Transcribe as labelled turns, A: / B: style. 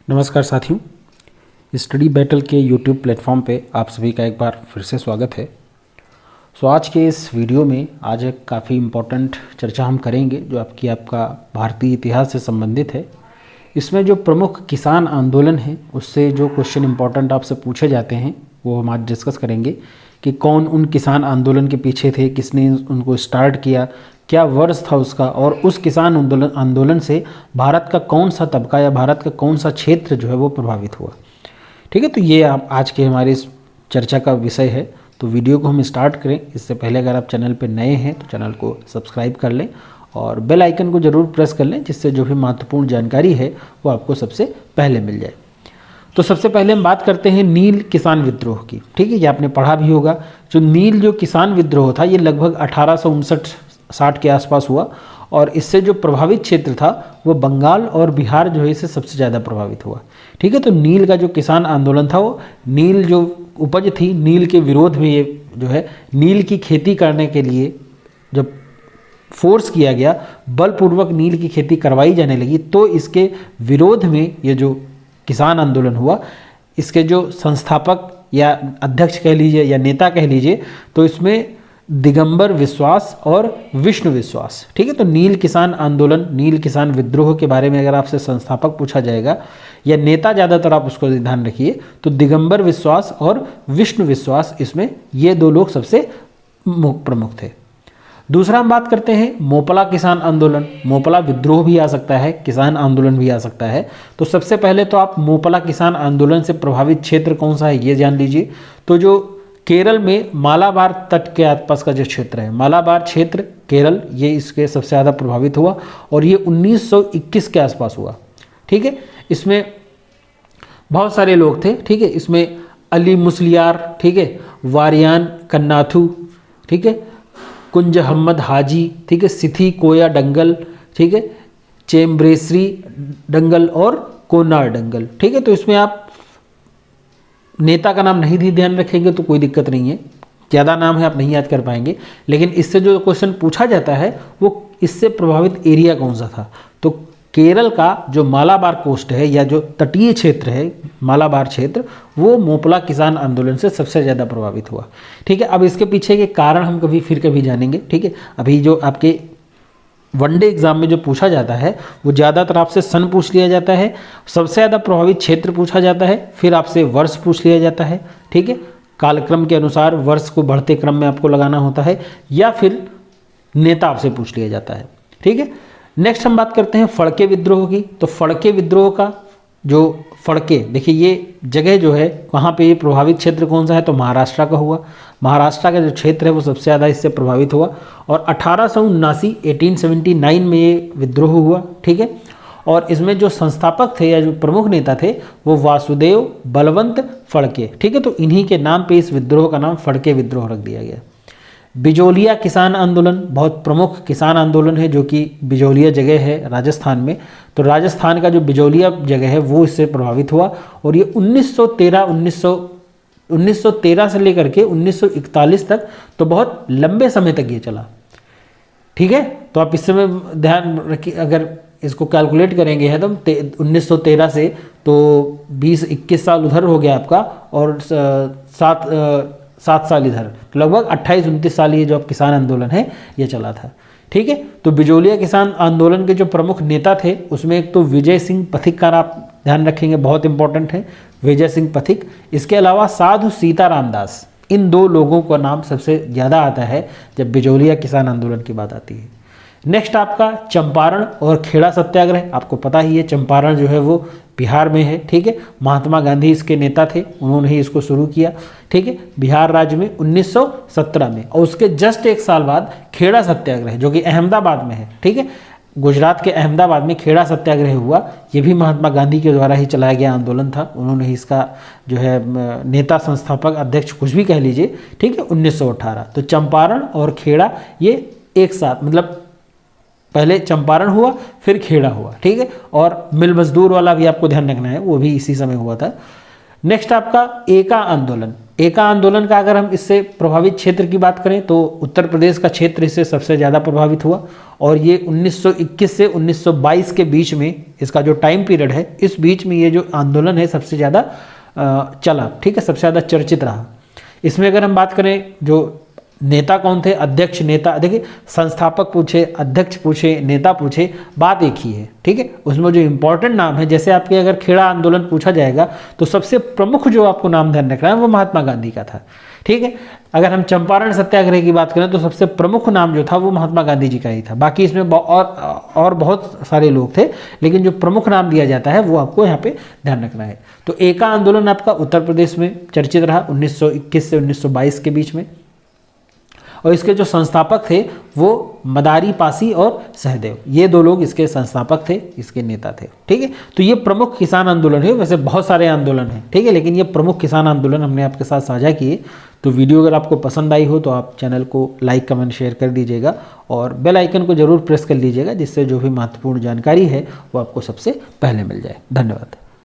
A: नमस्कार साथियों, study battle के यूट्यूब प्लेटफॉर्म पे आप सभी का एक बार फिर से स्वागत है। आज के इस वीडियो में आज एक काफ़ी इम्पोर्टेंट चर्चा हम करेंगे जो आपका भारतीय इतिहास से संबंधित है। इसमें जो प्रमुख किसान आंदोलन है उससे जो क्वेश्चन इम्पोर्टेंट आपसे पूछे जाते हैं वो हम आज डिस्कस करेंगे कि कौन उन किसान आंदोलन के पीछे थे, किसने उनको स्टार्ट किया, क्या वर्ष था उसका, और उस किसान आंदोलन से भारत का कौन सा तबका या भारत का कौन सा क्षेत्र जो है वो प्रभावित हुआ। ठीक है, तो ये आप आज के हमारे इस चर्चा का विषय है। तो वीडियो को हम स्टार्ट करें इससे पहले अगर आप चैनल पर नए हैं तो चैनल को सब्सक्राइब कर लें और बेल आइकन को ज़रूर प्रेस कर लें, जिससे जो भी महत्वपूर्ण जानकारी है वो आपको सबसे पहले मिल जाए। तो सबसे पहले हम बात करते हैं नील किसान विद्रोह की। ठीक है, ये आपने पढ़ा भी होगा। जो किसान विद्रोह था ये लगभग 1859-60 के आसपास हुआ और इससे जो प्रभावित क्षेत्र था वो बंगाल और बिहार जो है इससे सबसे ज़्यादा प्रभावित हुआ। ठीक है, तो नील का जो किसान आंदोलन था वो नील जो उपज थी, नील के विरोध में ये जो है नील की खेती करने के लिए जब फोर्स किया गया, बलपूर्वक नील की खेती करवाई जाने लगी, तो इसके विरोध में ये जो किसान आंदोलन हुआ, इसके जो संस्थापक या अध्यक्ष कह लीजिए या नेता कह लीजिए, तो इसमें दिगंबर विश्वास और विष्णु विश्वास। ठीक है, तो नील किसान आंदोलन, नील किसान विद्रोह के बारे में अगर आपसे संस्थापक पूछा जाएगा या नेता, ज़्यादातर आप उसको ध्यान रखिए, तो दिगंबर विश्वास और विष्णु विश्वास, इसमें ये दो लोग सबसे प्रमुख थे। दूसरा हम बात करते हैं मोपला किसान आंदोलन। मोपला विद्रोह भी आ सकता है, किसान आंदोलन भी आ सकता है। तो सबसे पहले तो आप मोपला किसान आंदोलन से प्रभावित क्षेत्र कौन सा है ये जान लीजिए। तो जो केरल में मालाबार तट के आसपास का जो क्षेत्र है, मालाबार क्षेत्र केरल, ये इसके सबसे ज़्यादा प्रभावित हुआ और ये 1921 के आसपास हुआ। ठीक है, इसमें बहुत सारे लोग थे। ठीक है, इसमें अली मुसलियार, ठीक है, वारियान कन्नाथू, ठीक है, कुंज अहमद हाजी, ठीक है, सिथी कोया डंगल, ठीक है, चेम्ब्रेसरी डंगल और कोनार डंगल। ठीक है, तो इसमें आप नेता का नाम नहीं भी ध्यान रखेंगे तो कोई दिक्कत नहीं है, ज़्यादा नाम है आप नहीं याद कर पाएंगे, लेकिन इससे जो क्वेश्चन पूछा जाता है वो इससे प्रभावित एरिया कौन सा था। तो केरल का जो मालाबार कोस्ट है या जो तटीय क्षेत्र है मालाबार क्षेत्र, वो मोपला किसान आंदोलन से सबसे ज़्यादा प्रभावित हुआ। ठीक है, अब इसके पीछे के कारण हम कभी जानेंगे। ठीक है, अभी जो आपके वनडे एग्जाम में जो पूछा जाता है वो ज़्यादातर आपसे सन पूछ लिया जाता है, सबसे ज़्यादा प्रभावित क्षेत्र पूछा जाता है, फिर आपसे वर्ष पूछ लिया जाता है। ठीक है, कालक्रम के अनुसार वर्ष को बढ़ते क्रम में आपको लगाना होता है, या फिर नेता आपसे पूछ लिया जाता है। ठीक है, नेक्स्ट हम बात करते हैं फड़के विद्रोह की। तो फड़के विद्रोह का जो फड़के, देखिए ये जगह जो है वहाँ पे ये प्रभावित क्षेत्र कौन सा है, तो महाराष्ट्र का हुआ। महाराष्ट्र का जो क्षेत्र है वो सबसे ज़्यादा इससे प्रभावित हुआ और 1879 में ये विद्रोह हुआ। ठीक है, और इसमें जो संस्थापक थे या जो प्रमुख नेता थे वो वासुदेव बलवंत फड़के। ठीक है, तो इन्हीं के नाम पे इस विद्रोह का नाम फड़के विद्रोह रख दिया गया। बिजोलिया किसान आंदोलन बहुत प्रमुख किसान आंदोलन है, जो कि बिजोलिया जगह है राजस्थान में। तो राजस्थान का जो बिजोलिया जगह है वो इससे प्रभावित हुआ और ये 1913 से लेकर के 1941 तक, तो बहुत लंबे समय तक ये चला। ठीक है, तो आप इस समय ध्यान रखिए, अगर इसको कैलकुलेट करेंगे है तो 1913 से तो 20-21 साल उधर हो गया आपका और 7 साल इधर, तो लगभग 28-29 साल ये जो अब किसान आंदोलन है ये चला था। ठीक है, तो बिजोलिया किसान आंदोलन के जो प्रमुख नेता थे उसमें एक तो विजय सिंह पथिक का आप ध्यान रखेंगे, बहुत इंपॉर्टेंट है विजय सिंह पथिक। इसके अलावा साधु सीताराम दास, इन दो लोगों का नाम सबसे ज़्यादा आता है जब बिजोलिया किसान आंदोलन की बात आती है। नेक्स्ट आपका चंपारण और खेड़ा सत्याग्रह। आपको पता ही है चंपारण जो है वो बिहार में है। ठीक है, महात्मा गांधी इसके नेता थे, उन्होंने ही इसको शुरू किया। ठीक है, बिहार राज्य में 1917 में, और उसके जस्ट एक साल बाद खेड़ा सत्याग्रह जो कि अहमदाबाद में है। ठीक है, गुजरात के अहमदाबाद में खेड़ा सत्याग्रह हुआ, ये भी महात्मा गांधी के द्वारा ही चलाया गया आंदोलन था, उन्होंने ही इसका जो है नेता, संस्थापक, अध्यक्ष कुछ भी कह लीजिए। ठीक है, 1918। तो चंपारण और खेड़ा ये एक साथ, मतलब पहले चंपारण हुआ फिर खेड़ा हुआ। ठीक है, और मिल मजदूर वाला भी आपको ध्यान रखना है, वो भी इसी समय हुआ था। नेक्स्ट आपका एका आंदोलन। एका आंदोलन का अगर हम इससे प्रभावित क्षेत्र की बात करें तो उत्तर प्रदेश का क्षेत्र इससे सबसे ज़्यादा प्रभावित हुआ और ये 1921 से 1922 के बीच में इसका जो टाइम पीरियड है, इस बीच में ये जो आंदोलन है सबसे ज़्यादा चला, ठीक है, सबसे ज़्यादा चर्चित रहा। इसमें अगर हम बात करें जो नेता कौन थे, अध्यक्ष नेता, देखिए संस्थापक पूछे, अध्यक्ष पूछे, नेता पूछे, बात एक ही है, ठीक है। उसमें जो इम्पोर्टेंट नाम है, जैसे आपके अगर खेड़ा आंदोलन पूछा जाएगा तो सबसे प्रमुख जो आपको नाम ध्यान रखना है वो महात्मा गांधी का था, ठीक है। अगर हम चंपारण सत्याग्रह की बात करें तो सबसे प्रमुख नाम जो था वो महात्मा गांधी जी का ही था। बाकी इसमें और बहुत सारे लोग थे, लेकिन जो प्रमुख नाम दिया जाता है वो आपको यहाँ पे ध्यान रखना है। तो एका आंदोलन आपका उत्तर प्रदेश में चर्चित रहा 1921 से 1922 के बीच में, और इसके जो संस्थापक थे वो मदारी पासी और सहदेव, ये दो लोग इसके संस्थापक थे, इसके नेता थे, ठीक है। तो ये प्रमुख किसान आंदोलन है, वैसे बहुत सारे आंदोलन हैं, ठीक है, लेकिन ये प्रमुख किसान आंदोलन हमने आपके साथ साझा किए। तो वीडियो अगर आपको पसंद आई हो तो आप चैनल को लाइक कमेंट शेयर कर दीजिएगा और बेल आइकन को जरूर प्रेस कर लीजिएगा, जिससे जो भी महत्वपूर्ण जानकारी है वो आपको सबसे पहले मिल जाए। धन्यवाद।